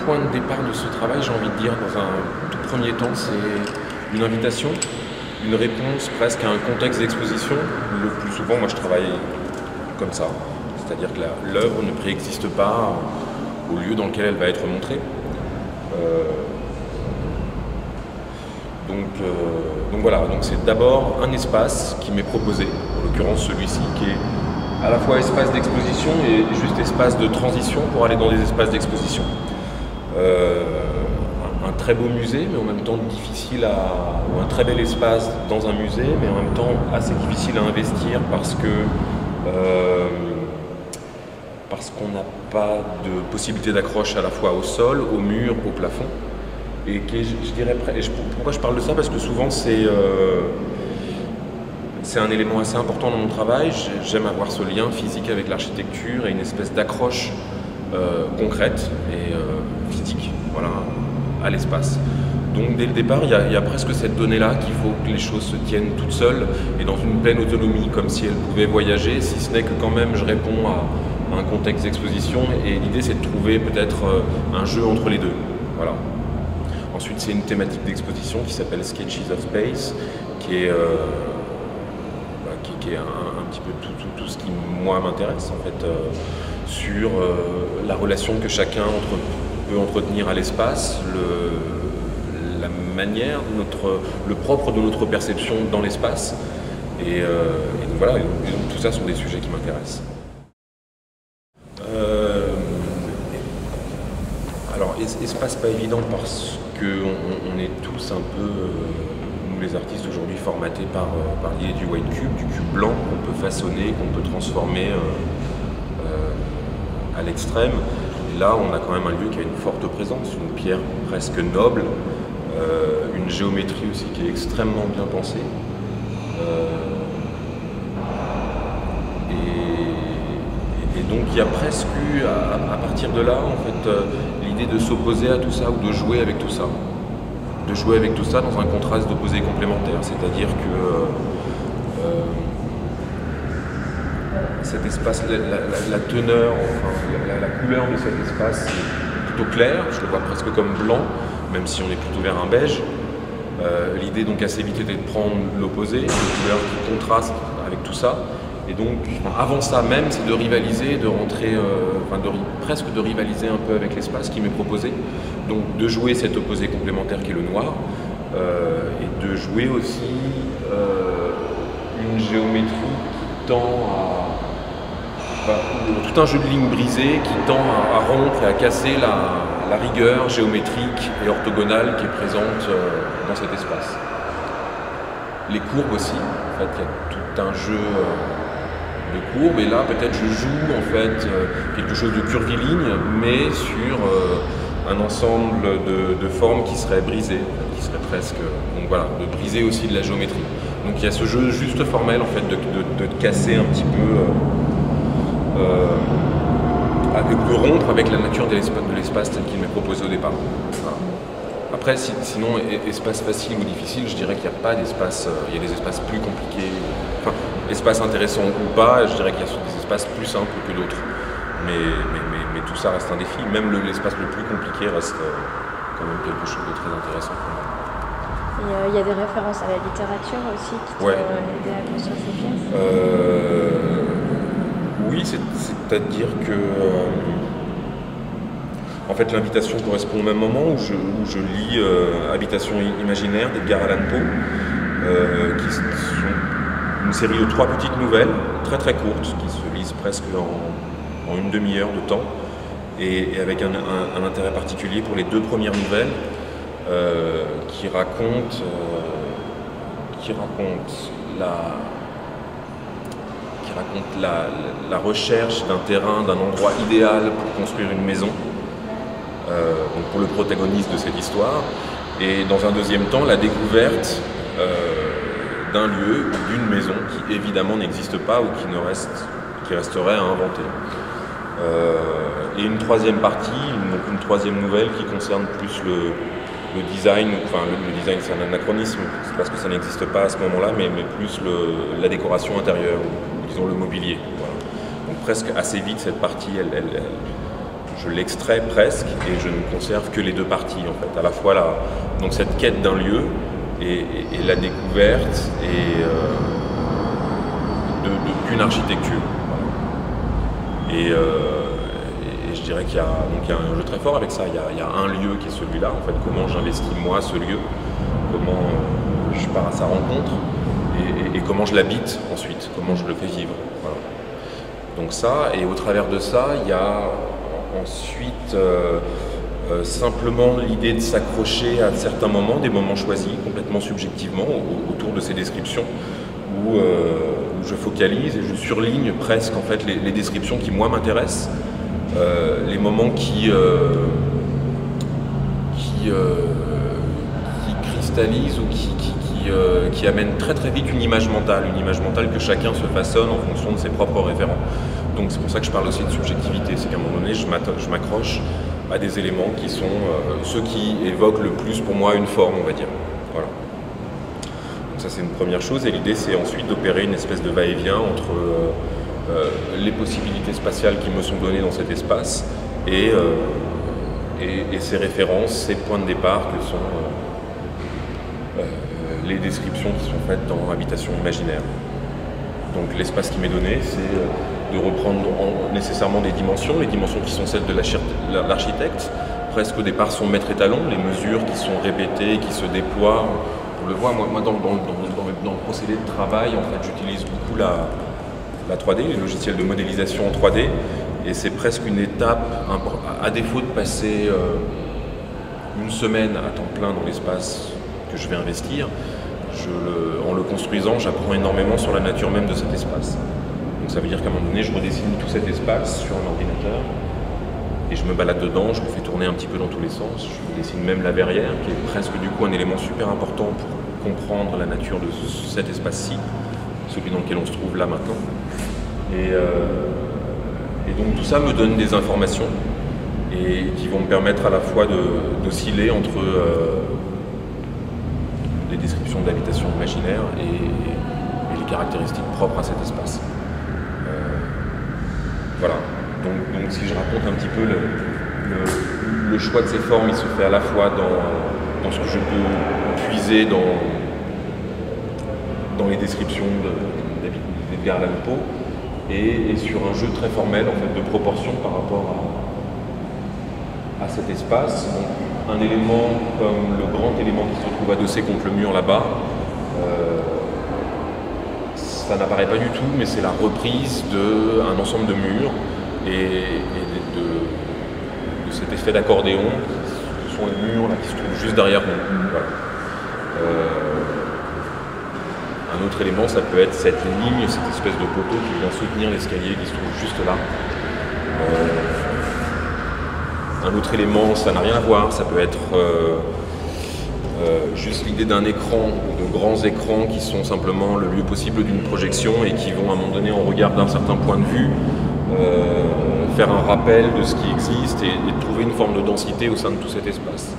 point de départ de ce travail, j'ai envie de dire, dans un tout premier temps, c'est une invitation, une réponse presque à un contexte d'exposition. Le plus souvent, moi je travaille comme ça, c'est-à-dire que l'œuvre ne préexiste pas au lieu dans lequel elle va être montrée. Donc voilà, donc c'est d'abord un espace qui m'est proposé, en l'occurrence celui-ci, qui est à la fois espace d'exposition et juste espace de transition pour aller dans des espaces d'exposition. Un très beau musée, mais en même temps difficile ou un très bel espace dans un musée, mais en même temps assez difficile à investir parce qu'on n'a pas de possibilité d'accroche à la fois au sol, au mur, au plafond. Et qui est, je dirais, pourquoi je parle de ça? Parce que souvent c'est un élément assez important dans mon travail. J'aime avoir ce lien physique avec l'architecture et une espèce d'accroche concrète et physique, voilà, à l'espace. Donc dès le départ, il y a presque cette donnée-là qu'il faut que les choses se tiennent toutes seules et dans une pleine autonomie, comme si elles pouvaient voyager, si ce n'est que quand même je réponds à un contexte d'exposition. Et l'idée, c'est de trouver peut-être un jeu entre les deux. Voilà. Ensuite, c'est une thématique d'exposition qui s'appelle Sketches of Space, qui est un petit peu tout ce qui, moi, m'intéresse, en fait, sur la relation que chacun peut entretenir à l'espace, la manière, le propre de notre perception dans l'espace. Et donc voilà, et donc, tout ça sont des sujets qui m'intéressent. Alors, espace pas évident parce qu'on est tous un peu, nous les artistes aujourd'hui, formatés par l'idée du white cube, du cube blanc qu'on peut façonner, qu'on peut transformer à l'extrême. Et là, on a quand même un lieu qui a une forte présence, une pierre presque noble, une géométrie aussi qui est extrêmement bien pensée. Et donc il y a presque eu, à partir de là, en fait, l'idée de s'opposer à tout ça ou de jouer avec tout ça. De jouer avec tout ça dans un contraste d'opposés complémentaires, c'est-à-dire que cet espace, la teneur, enfin, la couleur de cet espace est plutôt claire, je le vois presque comme blanc, même si on est plutôt vers un beige. L'idée donc assez vite était de prendre l'opposé, une couleur qui contraste avec tout ça. Et donc, avant ça même, c'est de rivaliser, de rentrer, presque de rivaliser un peu avec l'espace qui m'est proposé. Donc, de jouer cet opposé complémentaire qui est le noir, et de jouer aussi une géométrie qui tend tout un jeu de lignes brisées qui tend à rompre et à casser la rigueur géométrique et orthogonale qui est présente dans cet espace. Les courbes aussi, en fait, il y a tout un jeu de courbes, et là peut-être je joue en fait quelque chose de curviligne, mais sur un ensemble de formes qui seraient brisées, qui seraient presque, donc voilà, de briser aussi de la géométrie. Donc il y a ce jeu juste formel en fait de casser un petit peu, de rompre avec la nature de l'espace tel qu'il m'est proposé au départ. Voilà. Après, sinon, espace facile ou difficile, je dirais qu'il n'y a pas d'espace, il y a des espaces plus compliqués, enfin, espace intéressant ou pas, je dirais qu'il y a des espaces plus simples que d'autres. Mais tout ça reste un défi, même l'espace le plus compliqué reste quand même quelque chose de très intéressant pour moi. Il y a des références à la littérature aussi qui t'ont aidé à construire ces pièces? Oui, c'est-à-dire que en fait, l'invitation correspond au même moment où je lis Habitation imaginaire d'Edgar Allan Poe, qui sont une série de 3 petites nouvelles, très très courtes, qui se lisent presque en une demi-heure de temps, et avec un intérêt particulier pour les 2 premières nouvelles, qui racontent la recherche d'un terrain, d'un endroit idéal pour construire une maison. Donc pour le protagoniste de cette histoire, et dans un deuxième temps la découverte d'un lieu ou d'une maison qui évidemment n'existe pas ou qui resterait à inventer. Et une troisième partie, donc une troisième nouvelle qui concerne plus le design, enfin le design c'est un anachronisme, c'est parce que ça n'existe pas à ce moment-là, mais plus la décoration intérieure, ou disons le mobilier. Voilà. Donc presque assez vite cette partie, je l'extrais presque et je ne conserve que les deux parties en fait, à la fois donc cette quête d'un lieu et la découverte d'une architecture. Voilà. Et je dirais qu'il y a un jeu très fort avec ça. Il y a un lieu qui est celui-là, en fait, comment j'investis moi ce lieu, comment je pars à sa rencontre et comment je l'habite ensuite, comment je le fais vivre. Voilà. Donc ça, et au travers de ça, il y a ensuite simplement l'idée de s'accrocher à certains moments, des moments choisis complètement subjectivement autour de ces descriptions où je focalise et je surligne presque en fait les descriptions qui moi m'intéressent, les moments qui cristallisent ou qui amènent très très vite une image mentale que chacun se façonne en fonction de ses propres référents. Donc c'est pour ça que je parle aussi de subjectivité, c'est qu'à un moment donné je m'accroche à des éléments qui sont ceux qui évoquent le plus pour moi une forme, on va dire. Voilà. Donc ça c'est une première chose, et l'idée c'est ensuite d'opérer une espèce de va-et-vient entre les possibilités spatiales qui me sont données dans cet espace et ces références, ces points de départ que sont les descriptions qui sont faites dans Habitation imaginaire. Donc l'espace qui m'est donné, c'est de reprendre nécessairement des dimensions, les dimensions qui sont celles de l'architecte. Presque au départ son maître étalon, les mesures qui sont répétées, qui se déploient. On le voit, moi dans le procédé de travail, en fait, j'utilise beaucoup la 3D, les logiciels de modélisation en 3D, et c'est presque une étape, à défaut de passer une semaine à temps plein dans l'espace que je vais investir, en le construisant, j'apprends énormément sur la nature même de cet espace. Donc ça veut dire qu'à un moment donné, je redessine tout cet espace sur un ordinateur et je me balade dedans, je le fais tourner un petit peu dans tous les sens. Je dessine même la verrière, qui est presque du coup un élément super important pour comprendre la nature de cet espace-ci, celui dans lequel on se trouve là maintenant. Et donc tout ça me donne des informations et qui vont me permettre à la fois d'osciller entre les descriptions d'habitation imaginaire et les caractéristiques propres à cet espace. Voilà. Donc si je raconte un petit peu le choix de ces formes, il se fait à la fois dans ce que je peux puiser dans les descriptions d'Edgar Allan Poe et sur un jeu très formel en fait, de proportion par rapport à cet espace. Donc, un élément comme le grand élément qui se trouve adossé contre le mur là-bas, ça n'apparaît pas du tout, mais c'est la reprise d'un ensemble de murs et de cet effet d'accordéon. Ce sont les murs là, qui se trouvent juste derrière nous. Voilà. Un autre élément, ça peut être cette ligne, cette espèce de poteau qui vient soutenir l'escalier qui se trouve juste là. Un autre élément, ça n'a rien à voir, ça peut être juste l'idée d'un écran ou de grands écrans qui sont simplement le lieu possible d'une projection et qui vont à un moment donné, on regarde d'un certain point de vue, faire un rappel de ce qui existe et de trouver une forme de densité au sein de tout cet espace.